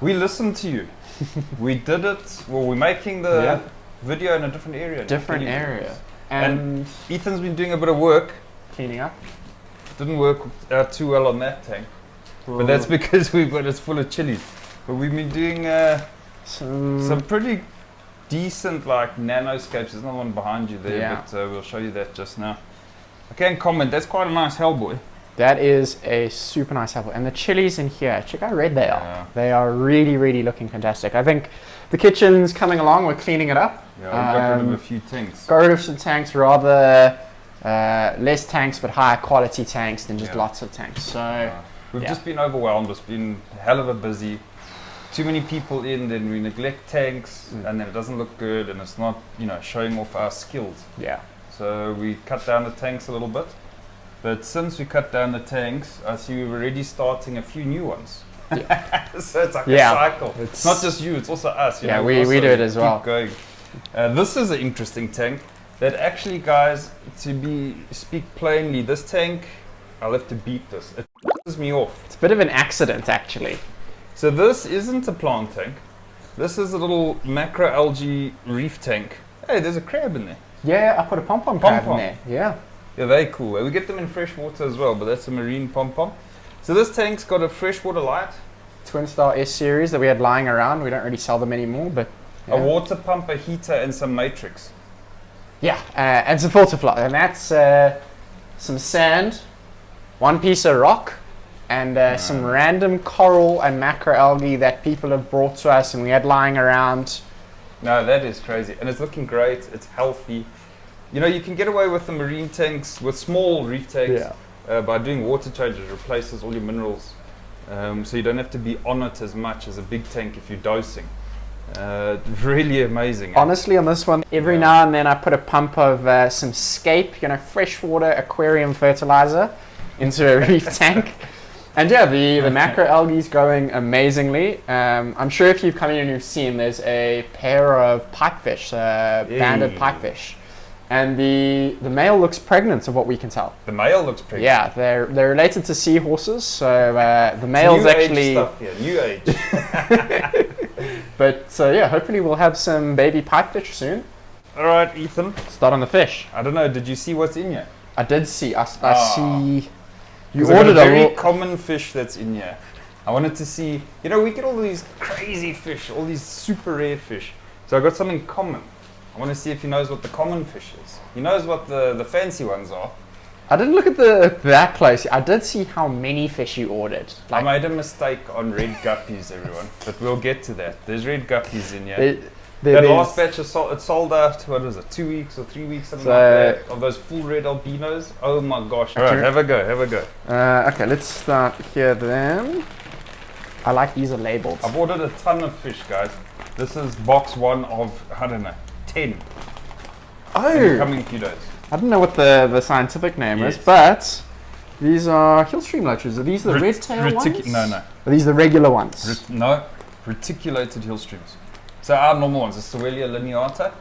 We listened to you. We did it. Well, we're making the video in a different area. Different area. And Ethan's been doing a bit of work. Cleaning up. Didn't work out too well on that tank. Ooh. But that's because it's full of chilies. But we've been doing some pretty decent like nanoscapes. There's another one behind you there, but we'll show you that just now. Okay, and comment, that's quite a nice Hellboy. That is a super nice Hellboy. And the chilies in here, check how red they are. They are really, really looking fantastic. I think the kitchen's coming along, we're cleaning it up. Yeah, we got rid of a few tanks. Got rid of some tanks, rather less tanks but higher quality tanks than just lots of tanks. So we've just been overwhelmed. It's been hell of a busy. Too many people in, then we neglect tanks, and then it doesn't look good, and it's not, showing off our skills. Yeah. So we cut down the tanks a little bit, but since we cut down the tanks, I see we're already starting a few new ones. Yeah. So it's like a cycle. It's not just you; it's also us. Yeah, we do it as well. Keep going. This is an interesting tank. That actually, guys, speak plainly, this tank, I'll have to beat this. It pisses me off. It's a bit of an accident, actually. So this isn't a plant tank. This is a little macroalgae reef tank. Hey, there's a crab in there. Yeah, I put a pom-pom crab in there. Yeah. Yeah, very cool. We get them in fresh water as well, but that's a marine pom-pom. So this tank's got a freshwater light. Twin Star S series that we had lying around. We don't really sell them anymore, but... A water pump, a heater, and some matrix. Yeah, and some filter fly. And that's some sand, one piece of rock, and some random coral and macroalgae that people have brought to us and we had lying around. No, that is crazy. And it's looking great. It's healthy. You can get away with the marine tanks, with small reef tanks, by doing water changes. It replaces all your minerals. So you don't have to be on it as much as a big tank if you're dosing. Really amazing. Honestly, on this one, every now and then I put a pump of some scape, freshwater aquarium fertilizer into a reef tank. And yeah, the macroalgae is going amazingly. I'm sure if you've come in and you've seen, there's a pair of pipefish, banded pipefish. And the male looks pregnant, of what we can tell. The male looks pregnant? Yeah, they're related to seahorses, so the male's actually... New age stuff here, new age. But yeah, hopefully we'll have some baby pipefish soon. Alright, Ethan. Start on the fish. I don't know, did you see what's in here? I did see. I see... You ordered a very common fish that's in here. I wanted to see, we get all these crazy fish, all these super rare fish. So I got something common. I want to see if he knows what the common fish is. He knows what the fancy ones are. I didn't look at that closely. I did see how many fish you ordered. I made a mistake on red guppies, everyone. But we'll get to that. There's red guppies in here. That last batch it sold out, what was it, 2 weeks or 3 weeks, something like that, of those full red albinos. Oh my gosh. All right, have a go. Okay, let's start here then. I like these are labeled. I've ordered a ton of fish, guys. This is box 1 of, 10. Oh! In the coming few days. I don't know what the scientific name is, but these are hillstream loaches. Are these the red tail ones? No. Are these the regular ones? No, reticulated hillstreams. So our normal ones, the Sowelia lineata.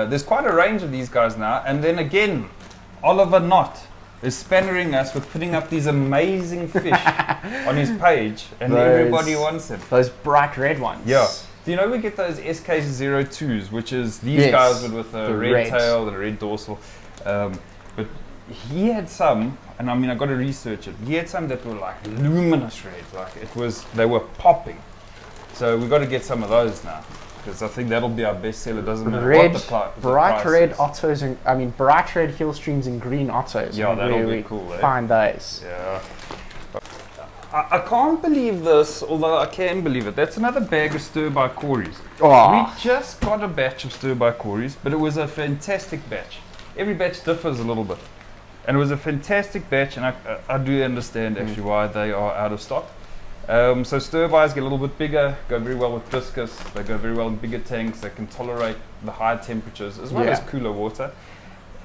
There's quite a range of these guys now. And then again, Oliver Knott is spannering us with putting up these amazing fish on his page. And everybody wants them. Those bright red ones. Yeah. Do you know we get those SK02s, which is these guys with a red tail and a red dorsal. But he had some, and I got to research it. He had some that were like luminous red. They were popping. So we've got to get some of those now, because I think that'll be our best seller. Doesn't matter what the bright price red is. Ottos, and bright red hillstreams and green Ottos. Yeah, that'll be cool. Find those. Yeah. I can't believe this, although I can believe it. That's another bag of stir-by cories. Oh. We just got a batch of stir-by cories, but it was a fantastic batch. Every batch differs a little bit. And it was a fantastic batch, and I do understand actually why they are out of stock. So stir-bys get a little bit bigger, go very well with discus, they go very well in bigger tanks, they can tolerate the high temperatures as well as cooler water.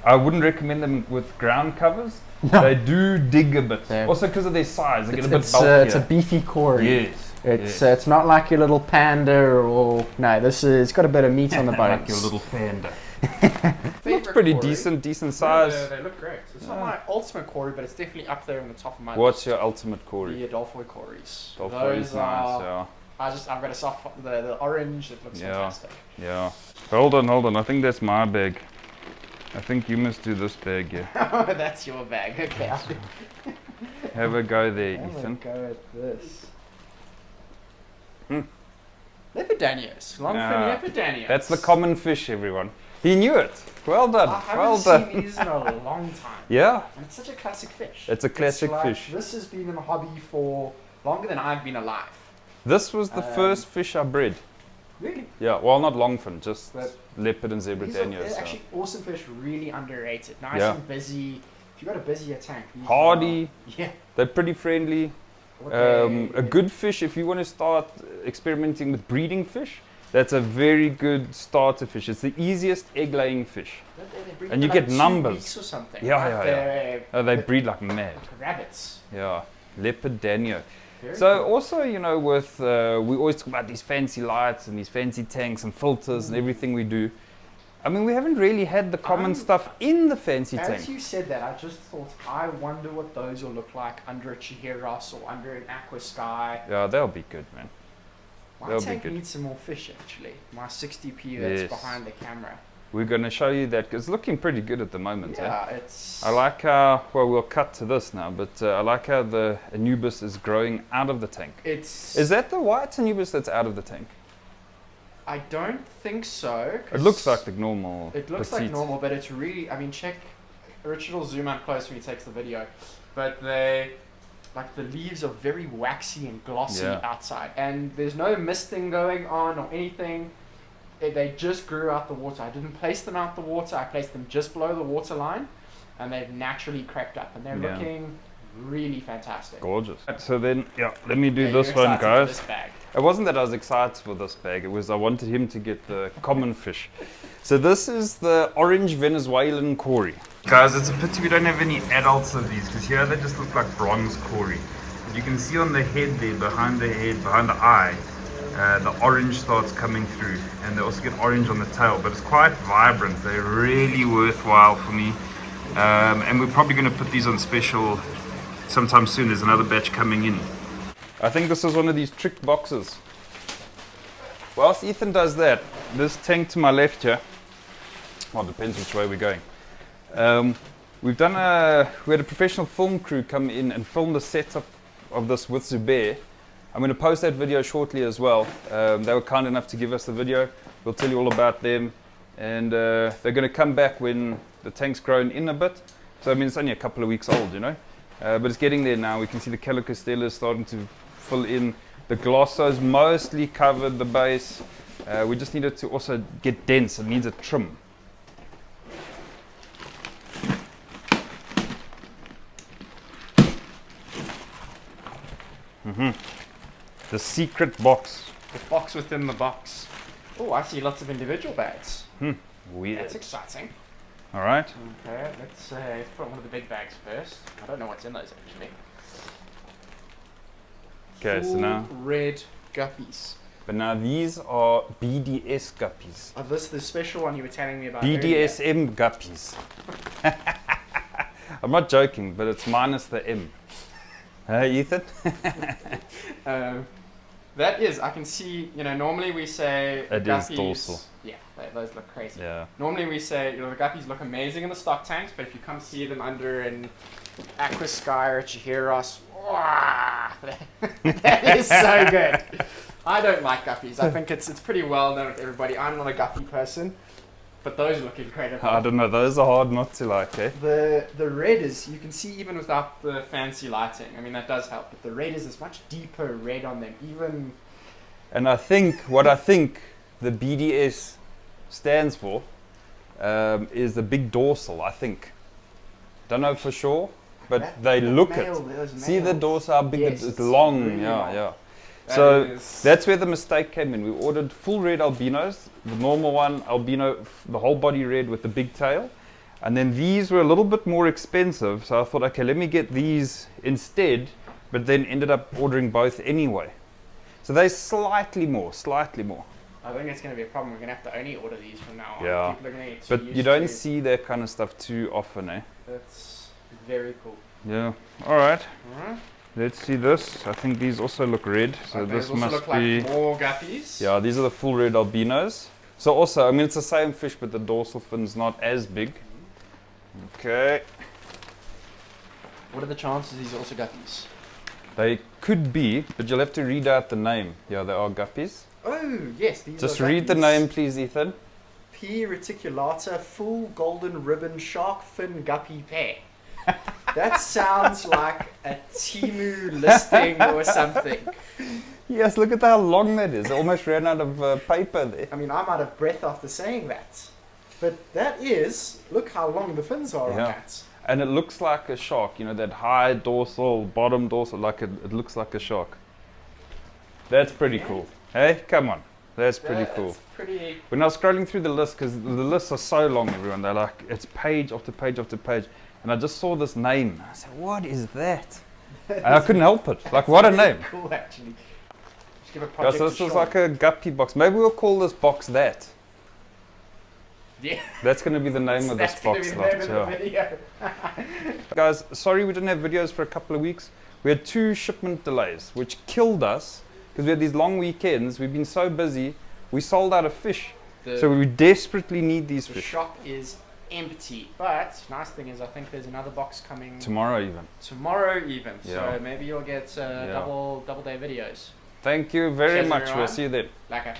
I wouldn't recommend them with ground covers. No. They do dig a bit. Also because of their size, they get a bit bulkier. It's a beefy cory. Yes. It's not like your little panda or... No, it's got a bit of meat on the bones. Like your little panda. Looks pretty decent size. Yeah, they look great. It's not my ultimate cory, but it's definitely up there in the top of my list. What's your ultimate cory? The Adolfo cories. Those are nice, I've got a soft, the orange. It looks fantastic. Yeah. Hold on. I think that's my bag. I think you must do this bag, yeah. Oh, that's your bag. Okay. Have a go there, Have Ethan. a go at this. Lepidanios. Longfin lepidanios. That's the common fish, everyone. He knew it. Well done. I Well haven't done. seen these in a long time. Yeah. And it's such a classic fish. It's a classic fish. This has been in the hobby for longer than I've been alive. This was the first fish I bred. Really? Yeah, well, not longfin, just But leopard and zebra These are danios. they're actually awesome fish, really underrated. Nice Yeah. and busy. If you've got a busier tank. these Hardy. are- Yeah. They're pretty friendly. A good fish, if you want to start experimenting with breeding fish, that's a very good starter fish. It's the easiest egg-laying fish. They breed and you for get 2 numbers. weeks or something. Yeah, right? yeah, They're They breed like mad. rabbits. Yeah, leopard danio. Very So cool. also, you know, with we always talk about these fancy lights and these fancy tanks and filters and everything we do. I mean, we haven't really had the common stuff in the fancy As tank. you said that, I just thought, I wonder what those will look like under a Chihiras or under an aqua sky. Yeah, they'll be good, man. My They'll be tank good. needs some more fish, actually. My 60p that's Yes. behind the camera. We're going to show you that 'cause it's looking pretty good at the moment. Yeah, it's... I like how, well, we'll cut to this now, but I like how the Anubis is growing out of the tank. It's... Is that the white Anubis that's out of the tank? I don't think so. It looks like the normal. It looks petite. like normal, but it's really... I mean, check... Richard will zoom out close when he takes the video. But they... Like, the leaves are very waxy and glossy Yeah. outside. And there's no misting going on or anything. They just grew out the water. I didn't place them out the water. I placed them just below the water line. And they've naturally crept up. And they're Yeah. looking really fantastic. Gorgeous. So then, yeah, let me do Yeah, this you're one, excited for guys. this bag. It wasn't that I was excited for this bag, it was I wanted him to get the common fish. So this is the orange Venezuelan Cory. Guys, it's a pity we don't have any adults of these, because here they just look like bronze Cory. You can see on the head there, behind the eye, the orange starts coming through, and they also get orange on the tail, but it's quite vibrant. They're really worthwhile for me. And we're probably going to put these on special sometime soon. There's another batch coming in. I think this is one of these trick boxes. Whilst Ethan does that, this tank to my left here, well, it depends which way we're going. We had a professional film crew come in and film the setup of this with Zubair. I'm going to post that video shortly as well. They were kind enough to give us the video. We'll tell you all about them. And they're going to come back when the tank's grown in a bit. So, I mean, it's only a couple of weeks old, you know. But it's getting there now. We can see the Calicostellas starting to fill in. The glosso's mostly covered the base. We just need it to also get dense. It needs a trim. The secret box. The box within the box. Oh, I see lots of individual bags. Weird. That's exciting. All right. Okay, let's put one of the big bags first. I don't know what's in those actually. Okay, so Full now, red guppies. but now these are BDS guppies. Oh, this is the special one you were telling me about earlier. BDSM guppies. I'm not joking, but it's minus the M. Hey, Ethan? That is, I can see, you know, normally we say the It is guppies, dorsal. Yeah, those look crazy. Yeah. Normally we say, you know, the guppies look amazing in the stock tanks, but if you come see them under an aqua sky or a Chihiras, that is so good. I don't like guppies. I think it's pretty well known with everybody. I'm not a guppy person, but those look incredible. I don't know, those are hard not to like, eh? The red is, you can see even without the fancy lighting. I mean, that does help, but the red is this much deeper red on them, even... And I think, what I think the BDS stands for is the big dorsal, I think. Don't know for sure, but they look it. See the dorsal, how big Yes, it's it's long, really yeah, long. yeah. That So is- that's where the mistake came in. We ordered full red albinos, the normal one, albino, the whole body red with the big tail. And then these were a little bit more expensive, so I thought, okay, let me get these instead, but then ended up ordering both anyway. So they're slightly more. I think it's going to be a problem. We're going to have to only order these from now on. Yeah. People are going to get too But used you don't to- see that kind of stuff too often, eh? That's very cool. Yeah. All right. Alright. Let's see this. I think these also look red. So Okay, this those also must look be. like more guppies. Yeah, these are the full red albinos. So also, I mean, it's the same fish, but the dorsal fin's not as big. Okay. What are the chances these are also guppies? They could be, but you'll have to read out the name. Yeah, they are guppies. Oh, yes, these Just are read the guppies. name, please, Ethan. P. reticulata, full golden ribbon shark fin guppy pair. That sounds like a Temu listing or something. Yes, look at how long that is. I almost ran out of paper there. I mean, I'm out of breath after saying that. But that is, look how long the fins are on Yeah. that. And it looks like a shark, you know, that high dorsal, bottom dorsal, like it looks like a shark. That's pretty cool. Hey, come on. That's pretty cool. That's pretty... When I was scrolling through the list, because the lists are so long, everyone, they're like, it's page after page after page. And I just saw this name. I said, what is that? And I couldn't help it. Like, what a name. Cool, actually. Just give a Yeah, project so this to is Sean. like a guppy box. Maybe we'll call this box that. Yeah. That's going to be the name of this That's gonna box. be the lot, name of the video. Guys, sorry we didn't have videos for a couple of weeks. We had 2 shipment delays, which killed us because we had these long weekends. We've been so busy. We sold out of fish. So we desperately need these The fish. shop is empty. But nice thing is, I think there's another box coming Tomorrow even. tomorrow even. Yeah. So maybe you'll get double day videos. Thank you very Cheers, much. We'll everyone. see you then. Lekker.